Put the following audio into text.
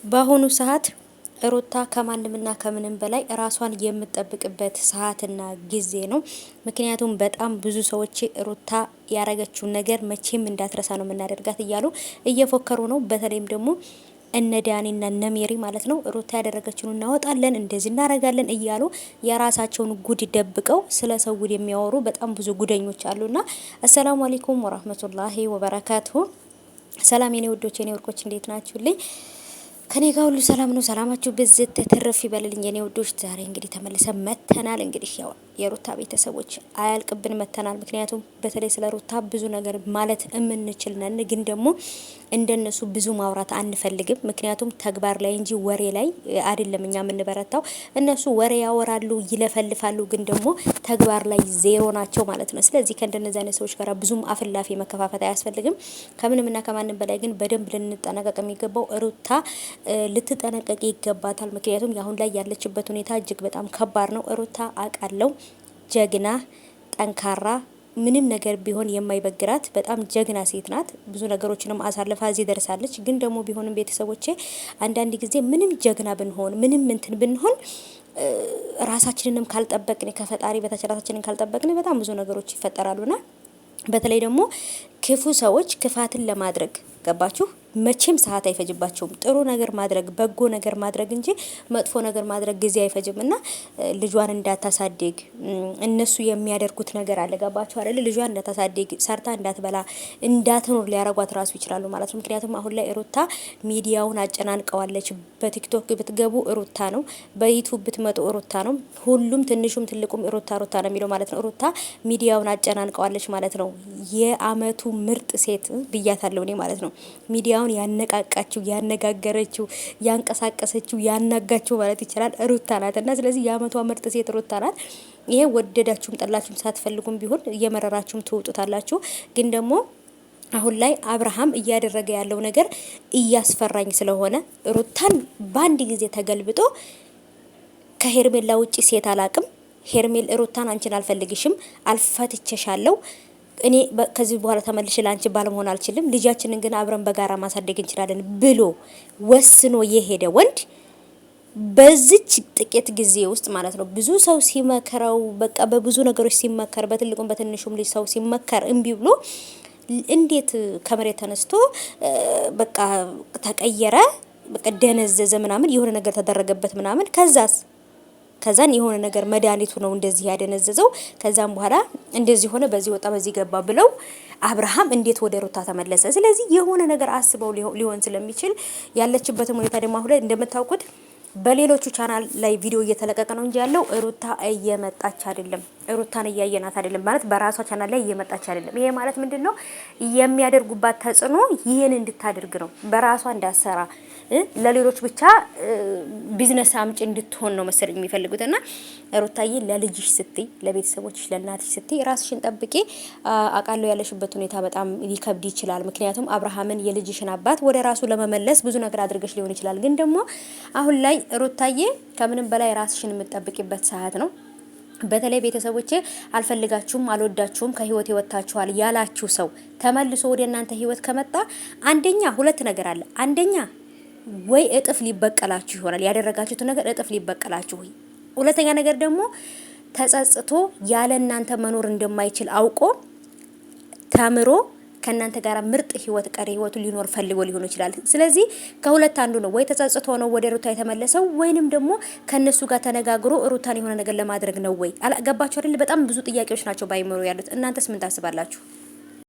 በአሁኑ ሰዓት ሩታ ከማንምና ከምንም በላይ ራሷን የምትጠብቅበት ሰዓትና ጊዜ ነው። ምክንያቱም በጣም ብዙ ሰዎች ሩታ ያረገችውን ነገር መቼም እንዳትረሳ ነው የምናደርጋት እያሉ እየፎከሩ ነው። በተለይም ደግሞ እነ ዳኒና እነ ሜሪ ማለት ነው ሩታ ያደረገችውን እናወጣለን እንደዚህ እናረጋለን እያሉ የራሳቸውን ጉድ ደብቀው ስለ ሰው ጉድ የሚያወሩ በጣም ብዙ ጉደኞች አሉና አሰላሙ አለይኩም ወራህመቱላሂ ወበረካቱሁ። ሰላም የኔ ውዶች የኔ ወርቆች እንዴት ናችሁልኝ? ከኔ ጋር ሁሉ ሰላም ነው። ሰላማችሁ ብዝት ተተረፍ ይበልልኝ የኔ ውዶች። ዛሬ እንግዲህ ተመልሰን መተናል። እንግዲህ ያው የሩታ ቤተሰቦች አያልቅብን መተናል። ምክንያቱም በተለይ ስለ ሩታ ብዙ ነገር ማለት የምንችል ነን፣ ግን ደግሞ እንደነሱ ብዙ ማውራት አንፈልግም። ምክንያቱም ተግባር ላይ እንጂ ወሬ ላይ አይደለም እኛ የምንበረታው። እነሱ ወሬ ያወራሉ፣ ይለፈልፋሉ፣ ግን ደግሞ ተግባር ላይ ዜሮ ናቸው ማለት ነው። ስለዚህ ከእንደነዚህ አይነት ሰዎች ጋር ብዙም አፍላፊ መከፋፈት አያስፈልግም። ከምንምና ከማንም በላይ ግን በደንብ ልንጠነቀቅ የሚገባው ሩታ ልትጠነቀቅ ይገባታል። ምክንያቱም አሁን ላይ ያለችበት ሁኔታ እጅግ በጣም ከባድ ነው። ሩታ አውቃለሁ፣ ጀግና ጠንካራ ምንም ነገር ቢሆን የማይበግራት በጣም ጀግና ሴት ናት። ብዙ ነገሮችንም አሳልፋ እዚህ ደርሳለች። ግን ደግሞ ቢሆንም ቤተሰቦቼ አንዳንድ ጊዜ ምንም ጀግና ብንሆን ምንም እንትን ብንሆን ራሳችንንም ካልጠበቅን ከፈጣሪ በታች ራሳችንን ካልጠበቅን በጣም ብዙ ነገሮች ይፈጠራሉና በተለይ ደግሞ ክፉ ሰዎች ክፋትን ለማድረግ ገባችሁ መቼም ሰዓት አይፈጅባቸውም። ጥሩ ነገር ማድረግ በጎ ነገር ማድረግ እንጂ መጥፎ ነገር ማድረግ ጊዜ አይፈጅምና ልጇን እንዳታሳድግ እነሱ የሚያደርጉት ነገር አለ። ገባችሁ አይደል? ልጇን እንዳታሳድግ ሰርታ እንዳትበላ እንዳትኖር ሊያረጓት ራሱ ይችላሉ ማለት ነው። ምክንያቱም አሁን ላይ ሩታ ሚዲያውን አጨናንቀዋለች። በቲክቶክ ብትገቡ ሩታ ነው፣ በዩቲዩብ ብትመጡ ሩታ ነው። ሁሉም ትንሹም ትልቁም ሩታ ሩታ ነው የሚለው ማለት ነው። ሩታ ሚዲያውን አጨናንቀዋለች ማለት ነው። የአመቱ ምርጥ ሴት ብያታለሁ እኔ ማለት ነው። ሚዲያውን ያነቃቃችው ያነጋገረችው ያንቀሳቀሰችው ያናጋችው ማለት ይችላል ሩታ ናት። እና ስለዚህ የአመቷ ምርጥ ሴት ሩታ ናት። ይሄ ወደዳችሁም ጠላችሁም ሳትፈልጉም ቢሆን እየመረራችሁም ትውጡታላችሁ። ግን ደግሞ አሁን ላይ አብርሃም እያደረገ ያለው ነገር እያስፈራኝ ስለሆነ ሩታን በአንድ ጊዜ ተገልብጦ ከሄርሜላ ውጪ ሴት አላቅም፣ ሄርሜል ሩታን አንቺን አልፈልግሽም፣ አልፈትቸሻለሁ፣ እኔ ከዚህ በኋላ ተመልሼ ላንቺ ባለመሆን አልችልም፣ ልጃችንን ግን አብረን በጋራ ማሳደግ እንችላለን ብሎ ወስኖ የሄደ ወንድ በዚች ጥቂት ጊዜ ውስጥ ማለት ነው ብዙ ሰው ሲመከረው በቃ በብዙ ነገሮች ሲመከር በትልቁም በትንሹም ልጅ ሰው ሲመከር እምቢ ብሎ እንዴት ከመሬት ተነስቶ በቃ ተቀየረ፣ በቃ ደነዘዘ ምናምን የሆነ ነገር ተደረገበት ምናምን ከዛን የሆነ ነገር መድኃኒቱ ነው እንደዚህ ያደነዘዘው። ከዛም በኋላ እንደዚህ ሆነ፣ በዚህ ወጣ፣ በዚህ ገባ ብለው አብርሃም እንዴት ወደ ሩታ ተመለሰ? ስለዚህ የሆነ ነገር አስበው ሊሆን ስለሚችል ያለችበትም ሁኔታ ደግሞ አሁን ላይ እንደምታውቁት በሌሎቹ ቻናል ላይ ቪዲዮ እየተለቀቀ ነው እንጂ ያለው ሩታ እየመጣች አይደለም። ሩታን እያየናት አይደለም ማለት በራሷ ቻናል ላይ እየመጣች አይደለም። ይሄ ማለት ምንድነው? የሚያደርጉባት ተጽዕኖ ይሄን እንድታደርግ ነው፣ በራሷ እንዳሰራ ለሌሎች ብቻ ቢዝነስ አምጪ እንድትሆን ነው መሰለኝ የሚፈልጉትና ሩታዬ ለልጅሽ ስትይ፣ ለቤተሰቦችሽ፣ ለእናትሽ ስትይ ራስሽን ጠብቂ። አቃለው ያለሽበት ሁኔታ በጣም ሊከብድ ይችላል። ምክንያቱም አብርሃምን የልጅሽን አባት ወደ ራሱ ለመመለስ ብዙ ነገር አድርገሽ ሊሆን ይችላል። ግን ደግሞ አሁን ላይ ሩታዬ ከምንም በላይ ራስሽን የምትጠብቂበት ሰዓት ነው። በተለይ ቤተሰቦቼ አልፈልጋችሁም፣ አልወዳችሁም፣ ከህይወት ይወጣችኋል ያላችሁ ሰው ተመልሶ ወደ እናንተ ህይወት ከመጣ አንደኛ ሁለት ነገር አለ። አንደኛ ወይ እጥፍ ሊበቀላችሁ ይሆናል፣ ያደረጋችሁት ነገር እጥፍ ሊበቀላችሁ። ሁለተኛ ነገር ደግሞ ተጸጽቶ ያለ እናንተ መኖር እንደማይችል አውቆ ተምሮ ከእናንተ ጋር ምርጥ ህይወት ቀሪ ህይወቱ ሊኖር ፈልጎ ሊሆን ይችላል። ስለዚህ ከሁለት አንዱ ነው፣ ወይ ተጸጽቶ ነው ወደ ሩታ የተመለሰው ወይንም ደግሞ ከነሱ ጋር ተነጋግሮ ሩታን የሆነ ነገር ለማድረግ ነው። ወይ አላገባችሁ አይደል? በጣም ብዙ ጥያቄዎች ናቸው ባይመሩ ያሉት። እናንተስ ምን ታስባላችሁ?